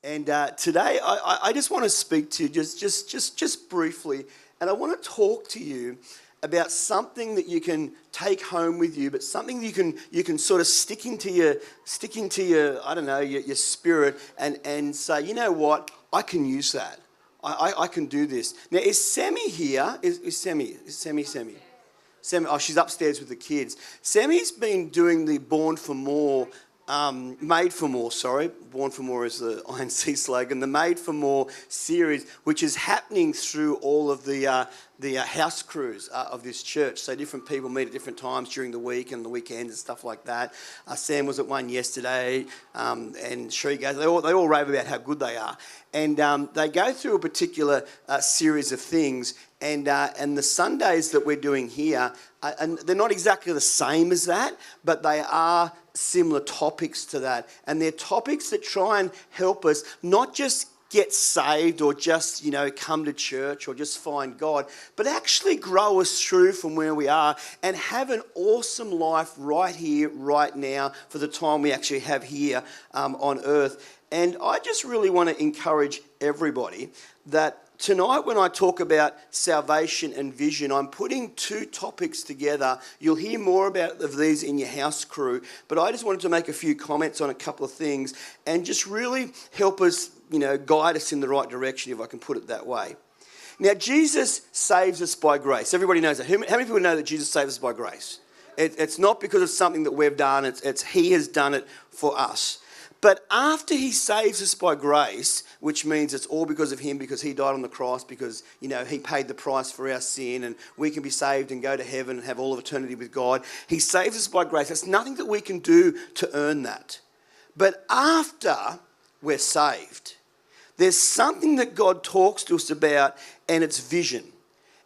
And today, I just want to speak to you just briefly, and I want to talk to you about something that you can take home with you, but something you can sort of stick into your I don't know, your spirit, and say, you know what, I can use that. I can do this. Now, is Sammy here? Is Sammy? Sammy? Oh, she's upstairs with the kids. Sammy's been doing the Born for More. Made for More, sorry. Born for More is the INC slogan. The Made for More series, which is happening through all of the house crews of this church. So different people meet at different times during the week and the weekends and stuff like that. Sam was at one yesterday, and Shree goes. They all rave about how good they are. And they go through a particular series of things. And the Sundays that we're doing here, and they're not exactly the same as that, but they are similar topics to that. And they're topics that try and help us not just get saved or just, come to church or just find God, but actually grow us through from where we are and have an awesome life right here, right now, for the time we actually have here on earth. And I just really want to encourage everybody that tonight, when I talk about salvation and vision, I'm putting two topics together. You'll hear more of these in your house crew, but I just wanted to make a few comments on a couple of things and just really help us, guide us in the right direction, if I can put it that way. Now, Jesus saves us by grace. Everybody knows that. How many people know that Jesus saves us by grace? It's not because of something that we've done. It's He has done it for us. But after He saves us by grace, which means it's all because of Him, because He died on the cross, because, He paid the price for our sin, and we can be saved and go to heaven and have all of eternity with God. He saves us by grace. There's nothing that we can do to earn that. But after we're saved, there's something that God talks to us about, and it's vision.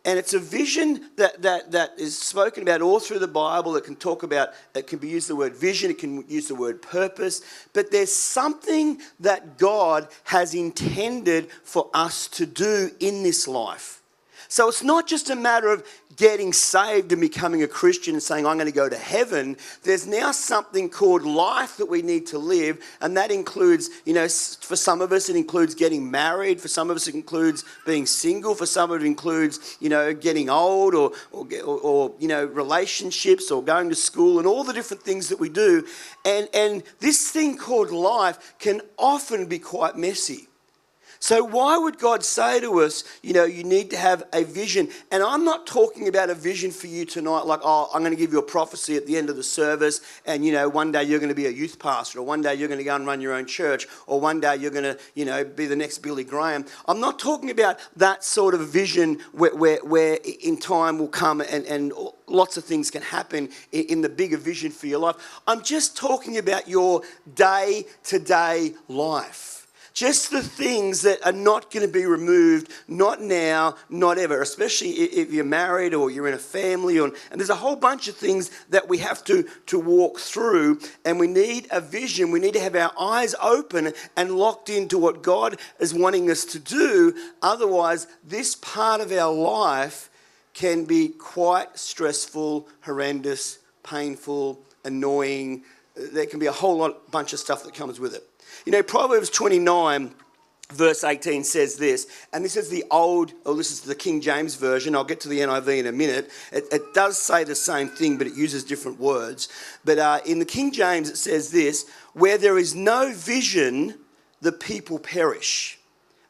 And it's a vision that is spoken about all through the Bible. It can be used the word vision, it can use the word purpose. But there's something that God has intended for us to do in this life. So it's not just a matter of getting saved and becoming a Christian and saying, I'm going to go to heaven. There's now something called life that we need to live. And that includes, for some of us, it includes getting married. For some of us, it includes being single. For some of it includes, getting old or relationships or going to school and all the different things that we do. And this thing called life can often be quite messy. So why would God say to us, you need to have a vision? And I'm not talking about a vision for you tonight like, I'm going to give you a prophecy at the end of the service and, one day you're going to be a youth pastor, or one day you're going to go and run your own church, or one day you're going to, be the next Billy Graham. I'm not talking about that sort of vision where in time will come and lots of things can happen in the bigger vision for your life. I'm just talking about your day-to-day life. Just the things that are not going to be removed, not now, not ever, especially if you're married or you're in a family. And there's a whole bunch of things that we have to walk through, and we need a vision. We need to have our eyes open and locked into what God is wanting us to do. Otherwise, this part of our life can be quite stressful, horrendous, painful, annoying. There can be a whole bunch of stuff that comes with it. Proverbs 29, verse 18 says this, and this is this is the King James Version. I'll get to the NIV in a minute. It does say the same thing, but it uses different words. But in the King James, it says this: where there is no vision, the people perish.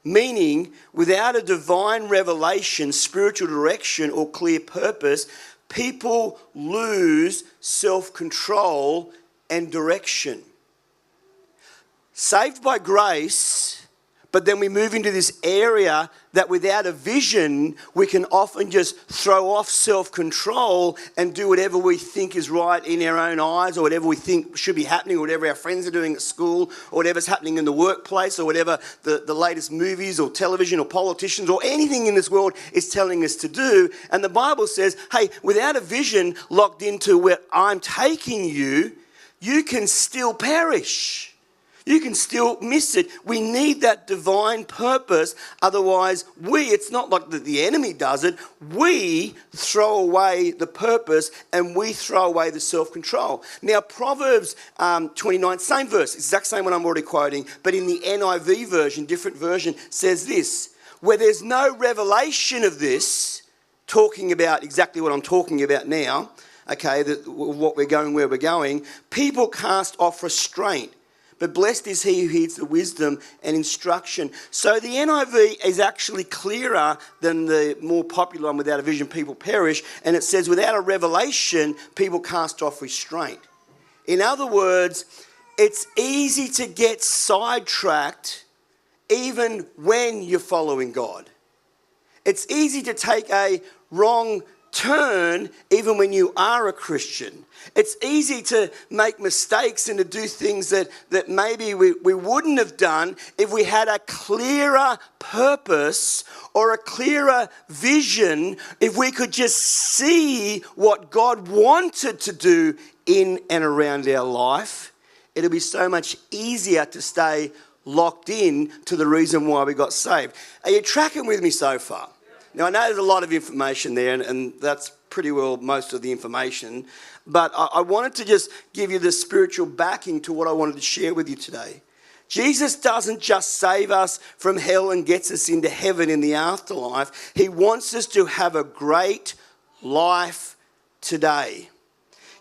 Meaning, without a divine revelation, spiritual direction, or clear purpose, people lose self-control and direction. Saved by grace, but then we move into this area that without a vision, we can often just throw off self-control and do whatever we think is right in our own eyes, or whatever we think should be happening, or whatever our friends are doing at school, or whatever's happening in the workplace, or whatever the latest movies or television or politicians or anything in this world is telling us to do. And the Bible says, hey, without a vision locked into where I'm taking you, you can still perish. You can still miss it. We need that divine purpose. Otherwise, it's not like the enemy does it. We throw away the purpose and we throw away the self-control. Now, Proverbs 29, same verse, exact same one I'm already quoting, but in the NIV version, different version, says this: where there's no revelation of this, talking about exactly what I'm talking about now, okay, what we're going, where we're going, people cast off restraint. But blessed is he who heeds the wisdom and instruction. So the NIV is actually clearer than the more popular one, without a vision, people perish. And it says, without a revelation, people cast off restraint. In other words, it's easy to get sidetracked even when you're following God. It's easy to take a wrong turn even when you are a Christian. It's easy to make mistakes and to do things that maybe we wouldn't have done if we had a clearer purpose or a clearer vision, if we could just see what God wanted to do in and around our life. It'll be so much easier to stay locked in to the reason why we got saved. Are you tracking with me so far? Now, I know there's a lot of information there, and that's pretty well most of the information, but I wanted to just give you the spiritual backing to what I wanted to share with you today. Jesus doesn't just save us from hell and gets us into heaven in the afterlife. He wants us to have a great life today.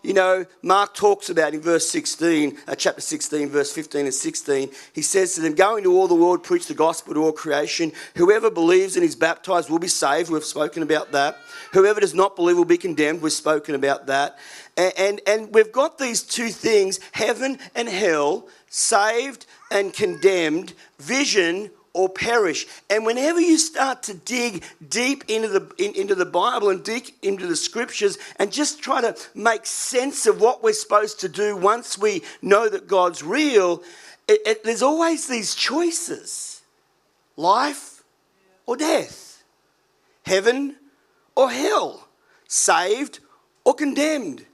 You know, Mark talks about in verse 16, chapter 16, verse 15 and 16, he says to them, go into all the world, preach the gospel to all creation. Whoever believes and is baptized will be saved. We've spoken about that. Whoever does not believe will be condemned. We've spoken about that. And we've got these two things, heaven and hell, saved and condemned, vision or perish. And whenever you start to dig deep into the Bible and dig into the scriptures and just try to make sense of what we're supposed to do once we know that God's real, there's always these choices: life or death, heaven or hell, saved or condemned,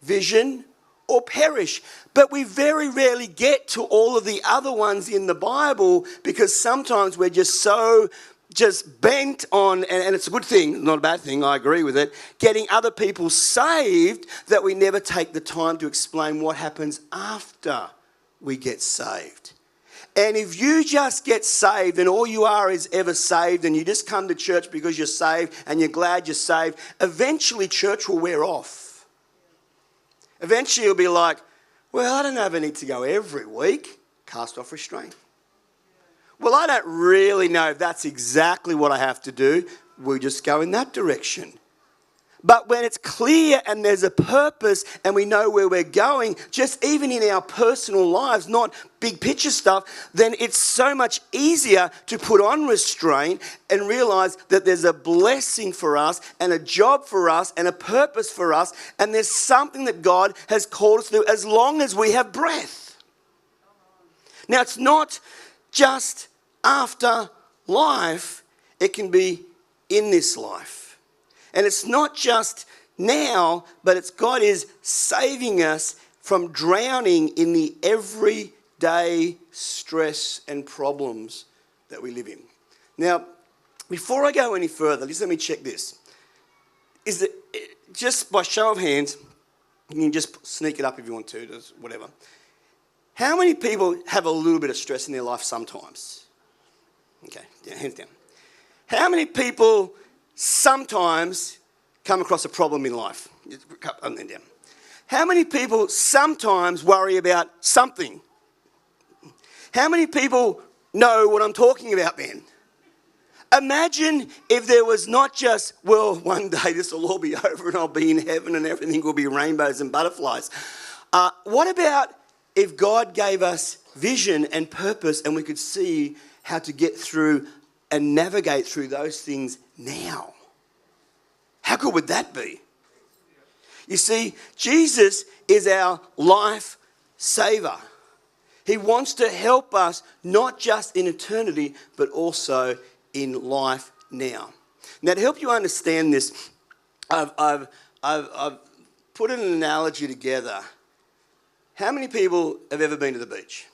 vision or perish. But we very rarely get to all of the other ones in the Bible because sometimes we're just so bent on, and it's a good thing, not a bad thing, I agree with it, getting other people saved, that we never take the time to explain what happens after we get saved. And if you just get saved and all you are is ever saved and you just come to church because you're saved and you're glad you're saved, eventually church will wear off. Eventually you'll be like, well, I don't know if I need to go every week. Cast off restraint. Well, I don't really know if that's exactly what I have to do. We'll just go in that direction. But when it's clear and there's a purpose and we know where we're going, just even in our personal lives, not big picture stuff, then it's so much easier to put on restraint and realize that there's a blessing for us and a job for us and a purpose for us, and there's something that God has called us to do as long as we have breath. Now, it's not just after life, it can be in this life. And it's not just now, but it's God is saving us from drowning in the everyday stress and problems that we live in. Now, before I go any further, just let me check this. Is it just by show of hands, you can just sneak it up if you want to, just whatever. How many people have a little bit of stress in their life sometimes? Okay, yeah, hands down. How many people sometimes come across a problem in life? Up and then down. How many people sometimes worry about something? How many people know what I'm talking about then? Imagine if there was not just, well, one day this will all be over and I'll be in heaven and everything will be rainbows and butterflies. What about if God gave us vision and purpose and we could see how to get through and navigate through those things now? How good would that be? You see, Jesus is our life saver. He wants to help us not just in eternity, but also in life now. Now, to help you understand this, I've put an analogy together. How many people have ever been to the beach?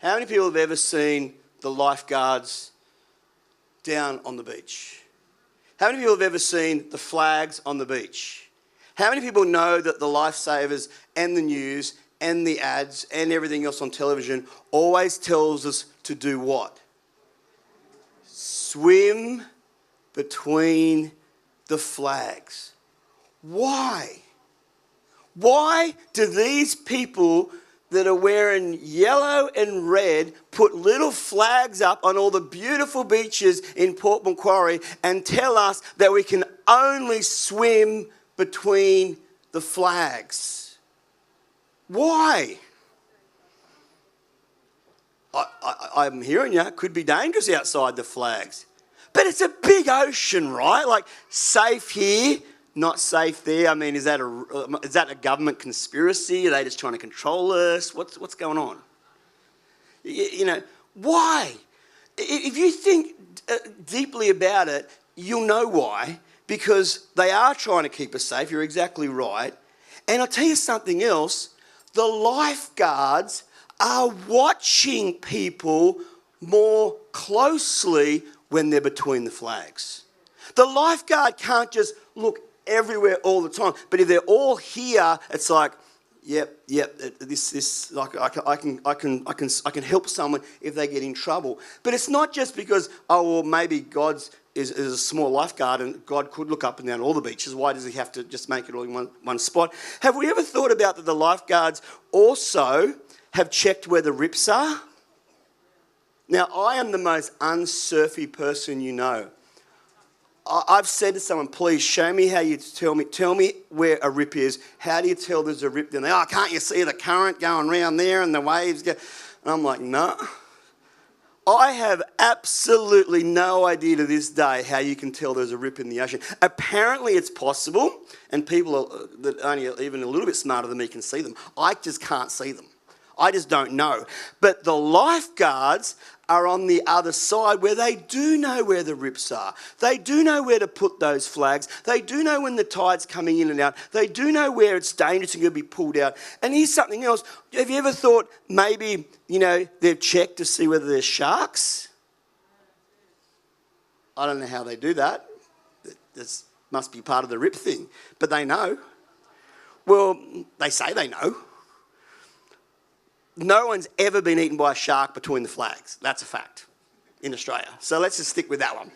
How many people have ever seen the lifeguards down on the beach? How many people have ever seen the flags on the beach? How many people know that the lifesavers and the news and the ads and everything else on television always tells us to do what? Swim between the flags. Why? Why do these people that are wearing yellow and red put little flags up on all the beautiful beaches in Port Macquarie and tell us that we can only swim between the flags? Why? I'm hearing you, it could be dangerous outside the flags. But it's a big ocean, right? Like, safe here, not safe there. I mean, is that a government conspiracy? Are they just trying to control us? What's going on? You know, why? If you think deeply about it, you'll know why. Because they are trying to keep us safe. You're exactly right. And I'll tell you something else. The lifeguards are watching people more closely when they're between the flags. The lifeguard can't just look everywhere all the time, but if they're all here, it's like, yep, this like I can help someone if they get in trouble. But it's not just because, oh, well, maybe God's is a small lifeguard and God could look up and down all the beaches. Why does he have to just make it all in one spot? Have we ever thought about that the lifeguards also have checked where the rips are? Now, I am the most unsurfy person you know. I've said to someone, please show me how you tell me where a rip is. How do you tell there's a rip down there? Oh, can't you see the current going around there and the waves go? And I'm like, no. I have absolutely no idea to this day how you can tell there's a rip in the ocean. Apparently it's possible, and people that are only even a little bit smarter than me can see them. I just can't see them. I just don't know. But the lifeguards are on the other side where they do know where the rips are. They do know where to put those flags. They do know when the tide's coming in and out. They do know where it's dangerous and going to be pulled out. And here's something else. Have you ever thought maybe, they've checked to see whether there's sharks? I don't know how they do that. This must be part of the rip thing. But they know. Well, they say they know. No one's ever been eaten by a shark between the flags. That's a fact in Australia. So let's just stick with that one.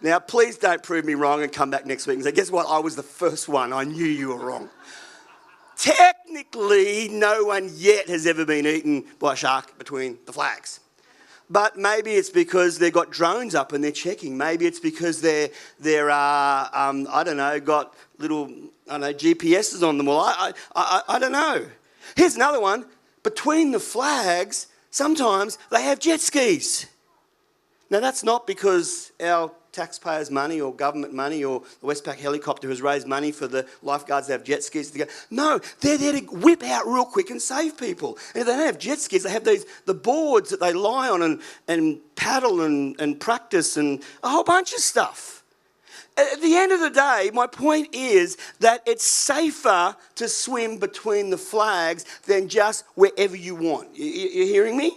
Now, please don't prove me wrong and come back next week and say, guess what? I was the first one. I knew you were wrong. Technically, no one yet has ever been eaten by a shark between the flags. But maybe it's because they've got drones up and they're checking. Maybe it's because got little, GPSs on them. Well, I don't know. Here's another one. Between the flags, sometimes they have jet skis. Now, that's not because our taxpayers' money or government money or the Westpac helicopter has raised money for the lifeguards to have jet skis to go. No, they're there to whip out real quick and save people. And if they don't have jet skis, they have the boards that they lie on and paddle and practice and a whole bunch of stuff. At the end of the day, my point is that it's safer to swim between the flags than just wherever you want. You're hearing me?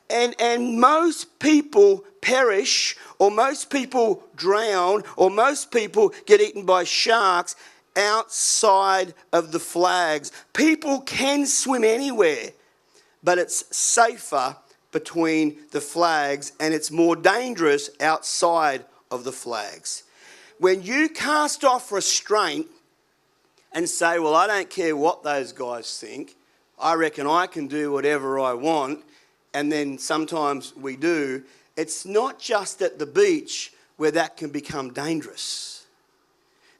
And most people perish, or most people drown, or most people get eaten by sharks outside of the flags. People can swim anywhere, but it's safer between the flags, and it's more dangerous outside of the flags. When you cast off restraint and say, well, I don't care what those guys think, I reckon I can do whatever I want, and then sometimes we do, it's not just at the beach where that can become dangerous.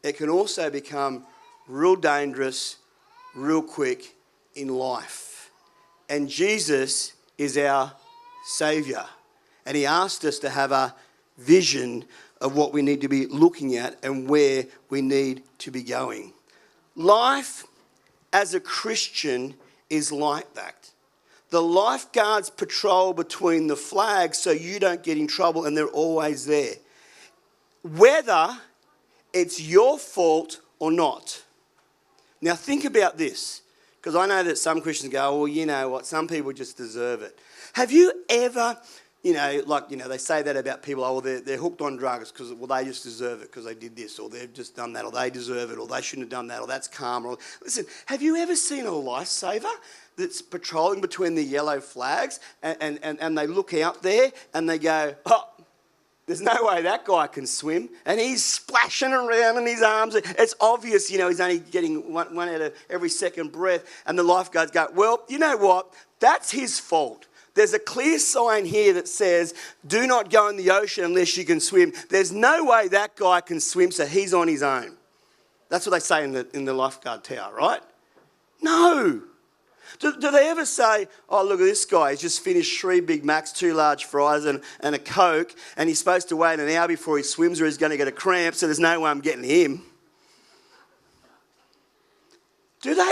It can also become real dangerous, real quick in life. And Jesus is our Saviour. And he asked us to have a vision of what we need to be looking at and where we need to be going. Life as a Christian is like that. The lifeguards patrol between the flags so you don't get in trouble, and they're always there. Whether it's your fault or not. Now think about this, because I know that some Christians go, well, you know what, some people just deserve it. Have you ever, they say that about people, they're hooked on drugs because, they just deserve it because they did this, or they've just done that, or they deserve it, or they shouldn't have done that, or that's karma. Listen, have you ever seen a lifesaver that's patrolling between the yellow flags and they look out there and they go, oh, there's no way that guy can swim, and he's splashing around in his arms. It's obvious, he's only getting one out of every second breath, and the lifeguards go, well, you know what? That's his fault. There's a clear sign here that says, do not go in the ocean unless you can swim. There's no way that guy can swim, so he's on his own. That's what they say in the lifeguard tower, right? No. Do they ever say, oh, look at this guy, he's just finished 3 Big Macs, 2 large fries and a Coke, and he's supposed to wait an hour before he swims or he's going to get a cramp, so there's no way I'm getting him. Do they?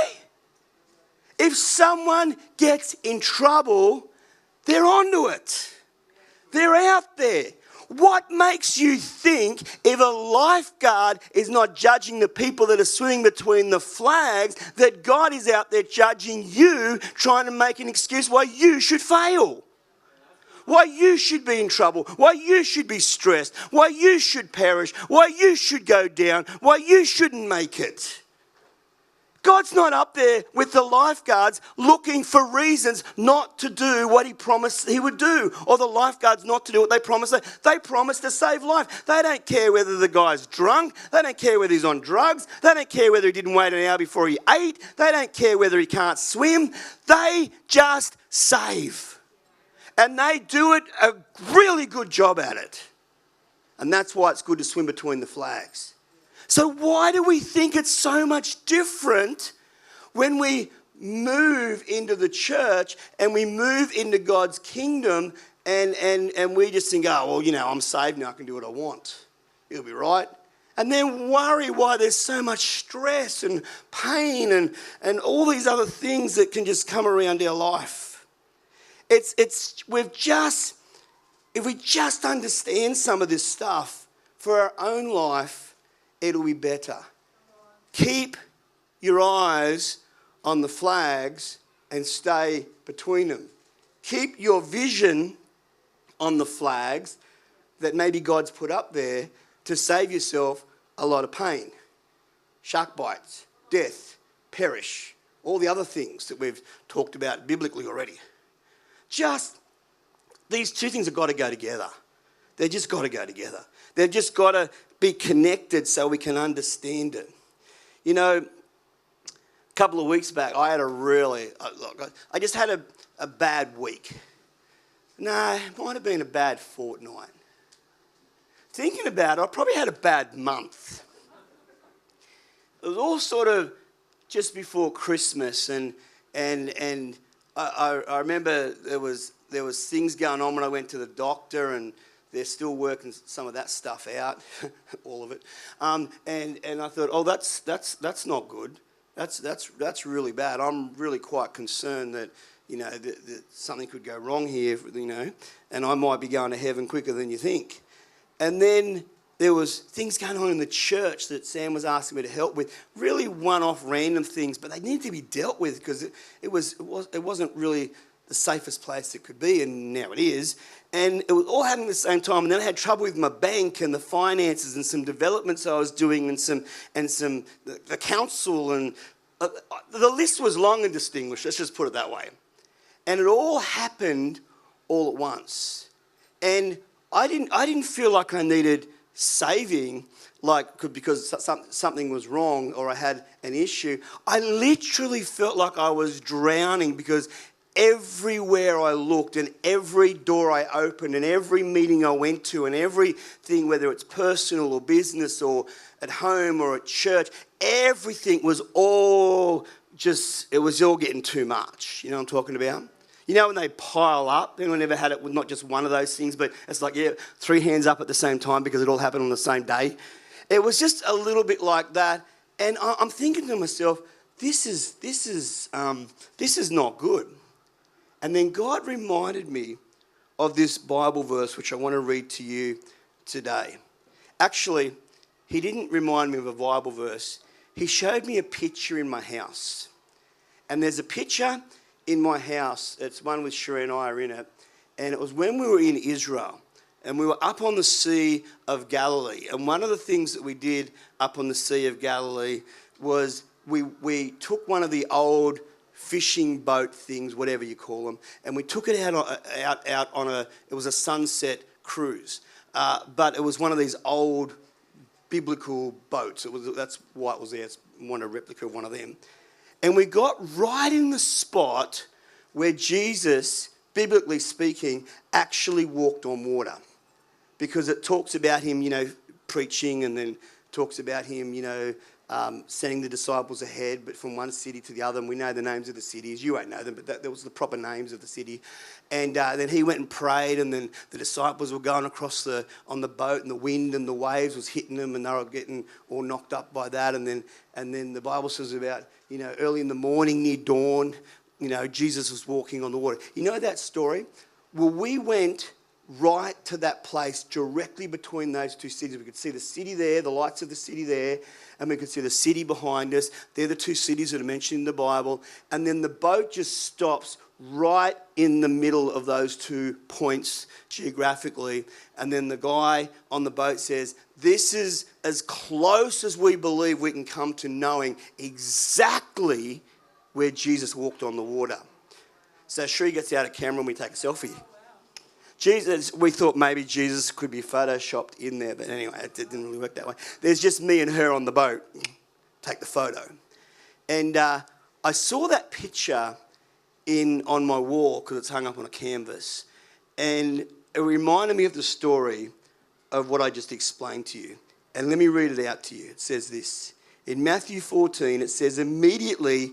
If someone gets in trouble, they're onto it. They're out there. What makes you think if a lifeguard is not judging the people that are swimming between the flags, that God is out there judging you, trying to make an excuse why you should fail? Why you should be in trouble? Why you should be stressed? Why you should perish? Why you should go down? Why you shouldn't make it? God's not up there with the lifeguards looking for reasons not to do what he promised he would do, or the lifeguards not to do what they promised. They promised to save life. They don't care whether the guy's drunk. They don't care whether he's on drugs. They don't care whether he didn't wait an hour before he ate. They don't care whether he can't swim. They just save. And they do it a really good job at it. And that's why it's good to swim between the flags. So why do we think it's so much different when we move into the church and we move into God's kingdom and we just think, oh, well, I'm saved now, I can do what I want. It'll be right. And then worry why there's so much stress and pain and all these other things that can just come around our life. If we just understand some of this stuff for our own life, it'll be better. Keep your eyes on the flags and stay between them. Keep your vision on the flags that maybe God's put up there to save yourself a lot of pain. Shark bites, death, perish, all the other things that we've talked about biblically already. These two things have got to go together. They've just got to go together. They've just got to be connected so we can understand it. A couple of weeks back, I had I just had a bad week. No, it might have been a bad fortnight. Thinking about it, I probably had a bad month. It was all sort of just before Christmas, and I remember there was things going on when I went to the doctor, and they're still working some of that stuff out, all of it. And I thought, oh, that's not good. That's really bad. I'm really quite concerned that that something could go wrong here, and I might be going to heaven quicker than you think. And then there was things going on in the church that Sam was asking me to help with, really one-off random things, but they needed to be dealt with because it wasn't really the safest place it could be, and now it is. And it was all happening at the same time. And then I had trouble with my bank and the finances and some developments I was doing and the council, and the list was long and distinguished. Let's just put it that way. And it all happened all at once. And I didn't feel like I needed saving, because something was wrong or I had an issue. I literally felt like I was drowning because everywhere I looked and every door I opened and every meeting I went to and everything, whether it's personal or business or at home or at church, everything was all getting too much. You know what I'm talking about? When they pile up, anyone ever had it with not just one of those things, but it's like, 3 hands up at the same time because it all happened on the same day. It was just a little bit like that. And I'm thinking to myself, this is not good. And then God reminded me of this Bible verse, which I want to read to you today. Actually, he didn't remind me of a Bible verse. He showed me a picture in my house. And there's a picture in my house. It's one with Sheree and I are in it. And it was when we were in Israel. And we were up on the Sea of Galilee. And one of the things that we did up on the Sea of Galilee was we took one of the old fishing boat things, whatever you call them, and we took it out on it was a sunset cruise. But it was one of these old biblical boats. That's why it was there. It's a replica of one of them. And we got right in the spot where Jesus, biblically speaking, actually walked on water. Because it talks about him, preaching, and then talks about him, sending the disciples ahead, but from one city to the other. And we know the names of the cities. You won't know them, but that was the proper names of the city. And then he went and prayed, and then the disciples were going across on the boat, and the wind and the waves was hitting them, and they were getting all knocked up by that. And then the Bible says about, early in the morning near dawn, Jesus was walking on the water. You know that story? Well, we went right to that place directly between those two cities. We could see the city there, the lights of the city there, and we could see the city behind us. They're the two cities that are mentioned in the Bible. And then the boat just stops right in the middle of those 2 points geographically. And then the guy on the boat says, this is as close as we believe we can come to knowing exactly where Jesus walked on the water. So Sri gets out a camera and we take a selfie. We thought maybe Jesus could be photoshopped in there, but anyway, it didn't really work that way. There's just me and her on the boat. Take the photo. And I saw that picture on my wall because it's hung up on a canvas. And it reminded me of the story of what I just explained to you. And let me read it out to you. It says this. In Matthew 14, it says, immediately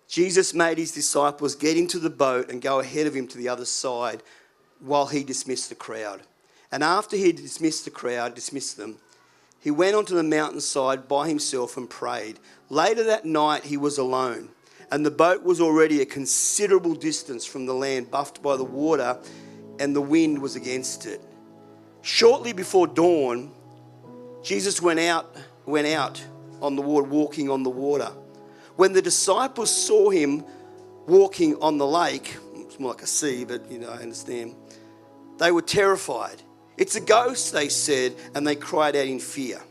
Jesus made his disciples get into the boat and go ahead of him to the other side, while he dismissed the crowd. And after he had dismissed them, he went onto the mountainside by himself and prayed. Later that night he was alone, and the boat was already a considerable distance from the land, buffeted by the water, and the wind was against it. Shortly before dawn, Jesus went out on the water, walking on the water. When the disciples saw him walking on the lake, it's more like a sea, but I understand, they were terrified. It's a ghost, they said, and they cried out in fear.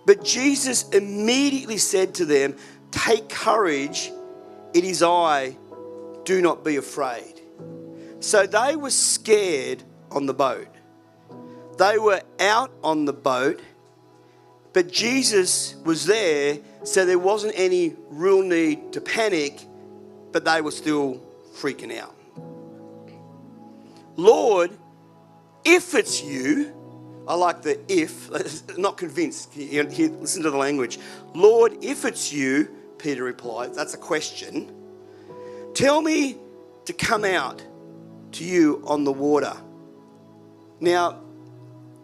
But Jesus immediately said to them, take courage, it is I, do not be afraid. So they were scared on the boat. They were out on the boat, but Jesus was there, so there wasn't any real need to panic, but they were still freaking out. Lord, if it's you, I like the if, not convinced. Here, listen to the language. Lord, if it's you, Peter replied, that's a question. Tell me to come out to you on the water. Now,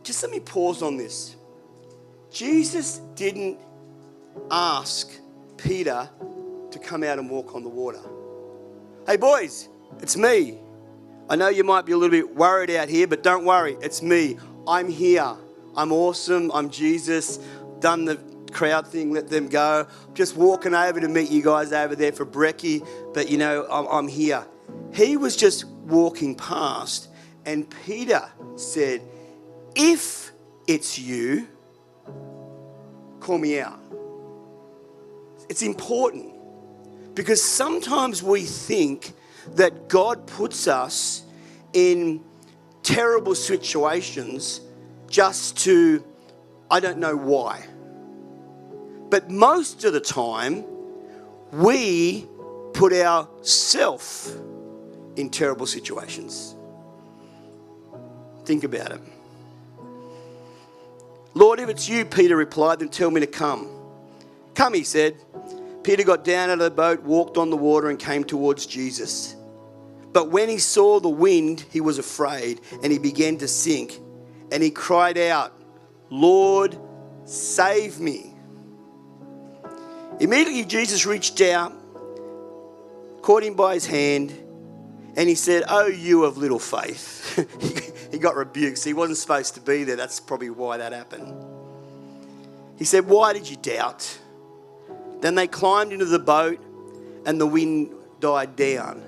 just let me pause on this. Jesus didn't ask Peter to come out and walk on the water. Hey boys, it's me. I know you might be a little bit worried out here, but don't worry, it's me. I'm here. I'm awesome. I'm Jesus. Done the crowd thing, let them go. Just walking over to meet you guys over there for brekkie, but I'm here. He was just walking past, and Peter said, if it's you, call me out. It's important because sometimes we think that God puts us in terrible situations just to, I don't know why. But most of the time, we put ourselves in terrible situations. Think about it. Lord, if it's you, Peter replied, then tell me to come. Come, he said. Peter got down out of the boat, walked on the water, and came towards Jesus. But when he saw the wind, he was afraid, and he began to sink. And he cried out, Lord, save me. Immediately Jesus reached out, caught him by his hand, and he said, oh, you of little faith. He got rebuked, so he wasn't supposed to be there. That's probably why that happened. He said, why did you doubt? Then they climbed into the boat, and the wind died down.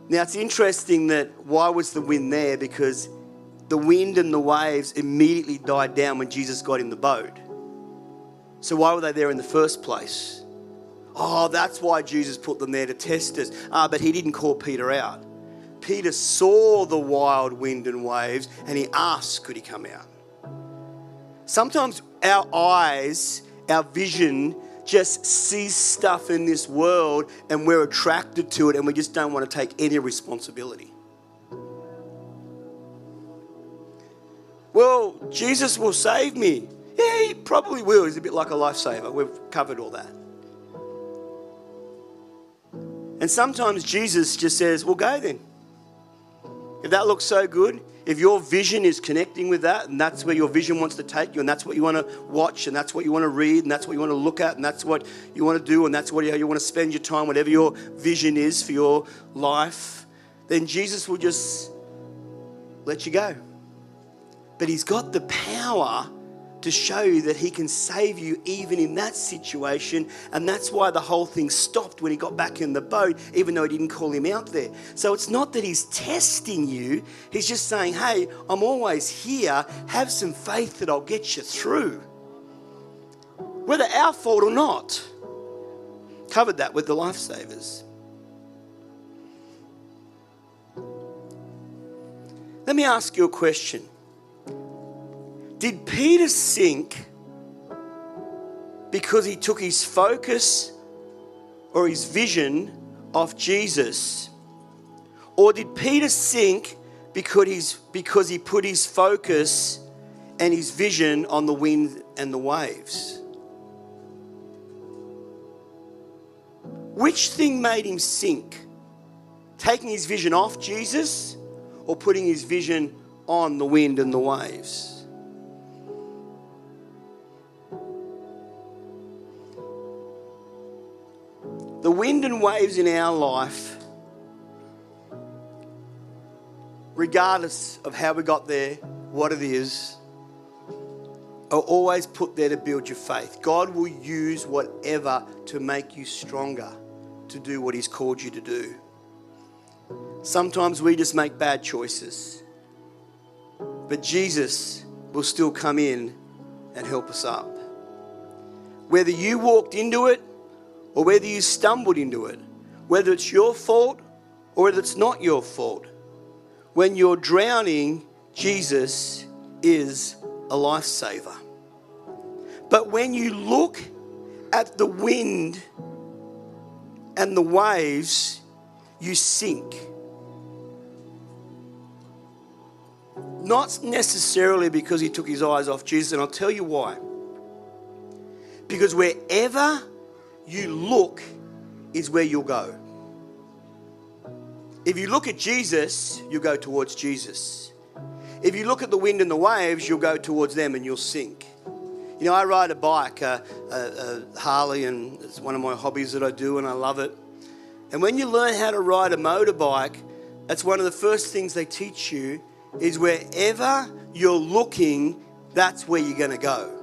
Now, it's interesting that why was the wind there? Because the wind and the waves immediately died down when Jesus got in the boat. So why were they there in the first place? Oh, that's why Jesus put them there, to test us. But he didn't call Peter out. Peter saw the wild wind and waves and he asked, could he come out? Sometimes our eyes, our vision just sees stuff in this world and we're attracted to it and we just don't want to take any responsibility. Well, Jesus will save me. Yeah, he probably will. He's a bit like a lifesaver. We've covered all that. And sometimes Jesus just says, well, go then. If that looks so good, if your vision is connecting with that, and that's where your vision wants to take you, and that's what you want to watch, and that's what you want to read, and that's what you want to look at, and that's what you want to do, and that's what you want to spend your time, whatever your vision is for your life, then Jesus will just let you go. But he's got the power to show you that he can save you even in that situation. And that's why the whole thing stopped when he got back in the boat, even though he didn't call him out there. So it's not that he's testing you. He's just saying, hey, I'm always here. Have some faith that I'll get you through. Whether our fault or not. Covered that with the lifesavers. Let me ask you a question. Did Peter sink because he took his focus or his vision off Jesus? Or did Peter sink because he put his focus and his vision on the wind and the waves? Which thing made him sink? Taking his vision off Jesus or putting his vision on the wind and the waves? The wind and waves in our life, regardless of how we got there, what it is, are always put there to build your faith. God will use whatever to make you stronger to do what he's called you to do. Sometimes we just make bad choices, but Jesus will still come in and help us up. Whether you walked into it or whether you stumbled into it, whether it's your fault or whether it's not your fault, when you're drowning, Jesus is a lifesaver. But when you look at the wind and the waves, you sink. Not necessarily because he took his eyes off Jesus, and I'll tell you why. Because wherever you look is where you'll go. If you look at Jesus, you'll go towards Jesus. If you look at the wind and the waves, you'll go towards them and you'll sink. You know, I ride a bike, a Harley, and it's one of my hobbies that I do and I love it. And when you learn how to ride a motorbike, that's one of the first things they teach you is wherever you're looking, that's where you're going to go.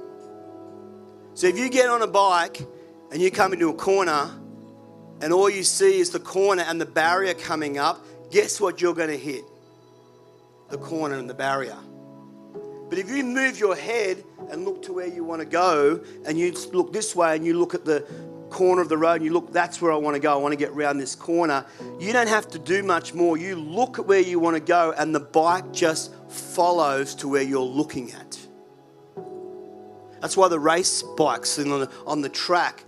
So if you get on a bike and you come into a corner and all you see is the corner and the barrier coming up, guess what you're going to hit? The corner and the barrier. But if you move your head and look to where you want to go, and you look this way and you look at the corner of the road and you look, that's where I want to go, I want to get around this corner, you don't have to do much more. You look at where you want to go and the bike just follows to where you're looking at. That's why the race bikes on the track,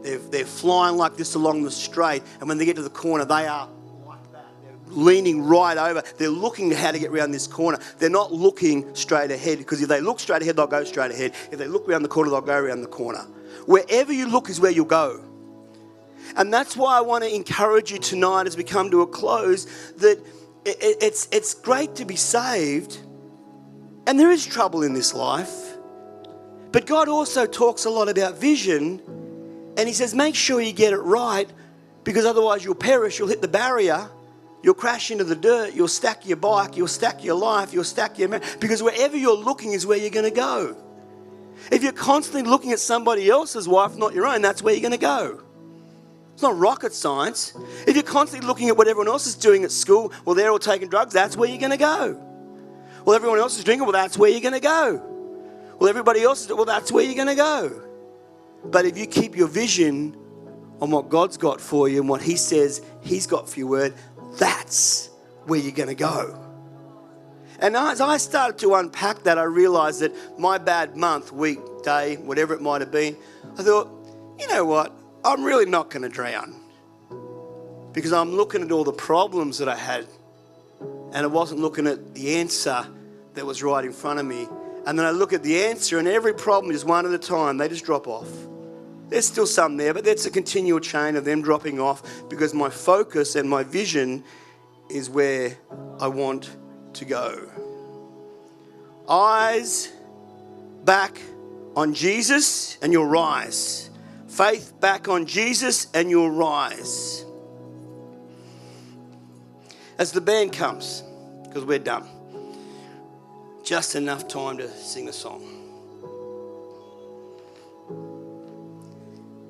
they're flying like this along the straight, and when they get to the corner, they are like that. They're leaning right over. They're looking at how to get around this corner. They're not looking straight ahead, because if they look straight ahead, they'll go straight ahead. If they look around the corner, they'll go around the corner. Wherever you look is where you'll go. And that's why I want to encourage you tonight as we come to a close, that it's great to be saved, and there is trouble in this life. But God also talks a lot about vision, and he says, make sure you get it right, because otherwise you'll perish, you'll hit the barrier, you'll crash into the dirt, you'll stack your bike, you'll stack your life, you'll stack your marriage, because wherever you're looking is where you're going to go. If you're constantly looking at somebody else's wife, not your own, that's where you're going to go. It's not rocket science. If you're constantly looking at what everyone else is doing at school, well, they're all taking drugs, that's where you're going to go. Well, everyone else is drinking, well, that's where you're going to go. Well, everybody else is, well, that's where you're going to go. But if you keep your vision on what God's got for you and what he says he's got for your word, that's where you're going to go. And as I started to unpack that, I realized that my bad month, week, day, whatever it might have been, I thought, you know what? I'm really not going to drown. Because I'm looking at all the problems that I had, and I wasn't looking at the answer that was right in front of me. And then I look at the answer, and every problem is one at a time. They just drop off. There's still some there, but that's a continual chain of them dropping off because my focus and my vision is where I want to go. Eyes back on Jesus and you'll rise. Faith back on Jesus and you'll rise. As the band comes, because we're done, just enough time to sing a song.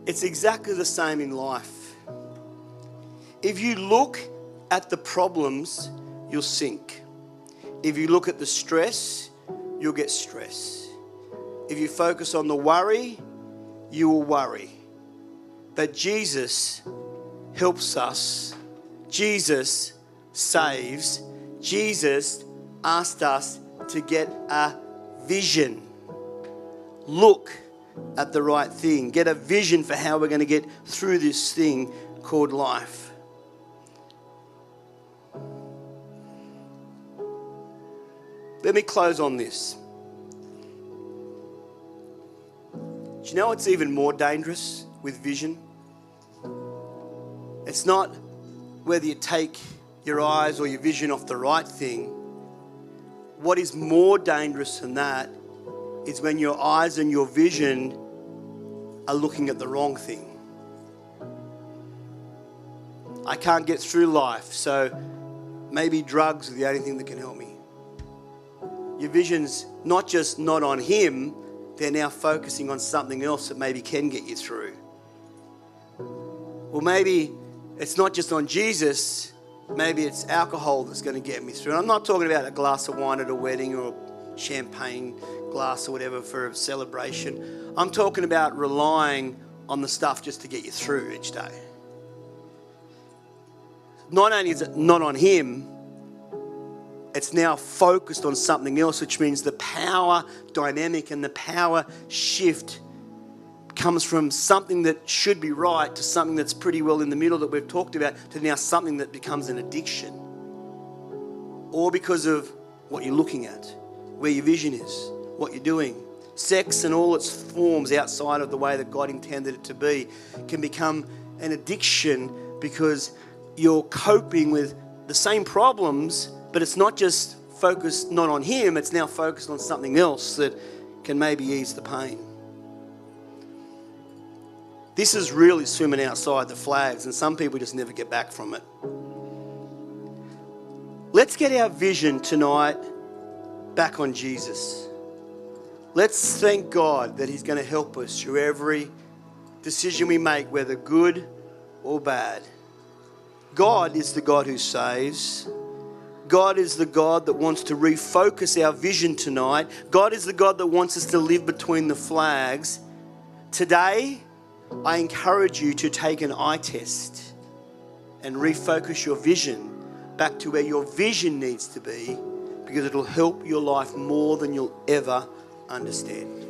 It's exactly the same in life. If you look at the problems, you'll sink. If you look at the stress, you'll get stress. If you focus on the worry, you will worry. But Jesus helps us. Jesus saves. Jesus asked us to get a vision. Look at the right thing. Get a vision for how we're going to get through this thing called life. Let me close on this. Do you know what's even more dangerous with vision? It's not whether you take your eyes or your vision off the right thing. What is more dangerous than that is when your eyes and your vision are looking at the wrong thing. I can't get through life, so maybe drugs are the only thing that can help me. Your vision's not just not on him, they're now focusing on something else that maybe can get you through. Or maybe it's not just on Jesus, maybe it's alcohol that's going to get me through. And I'm not talking about a glass of wine at a wedding or a champagne glass or whatever for a celebration. I'm talking about relying on the stuff just to get you through each day. Not only is it not on him, it's now focused on something else, which means the power dynamic and the power shift comes from something that should be right to something that's pretty well in the middle that we've talked about to now something that becomes an addiction. All because of what you're looking at, where your vision is, what you're doing. Sex and all its forms outside of the way that God intended it to be can become an addiction because you're coping with the same problems, but it's not just focused not on him, it's now focused on something else that can maybe ease the pain. This is really swimming outside the flags, and some people just never get back from it. Let's get our vision tonight back on Jesus. Let's thank God that he's going to help us through every decision we make, whether good or bad. God is the God who saves. God is the God that wants to refocus our vision tonight. God is the God that wants us to live between the flags. Today, I encourage you to take an eye test and refocus your vision back to where your vision needs to be, because it'll help your life more than you'll ever understand.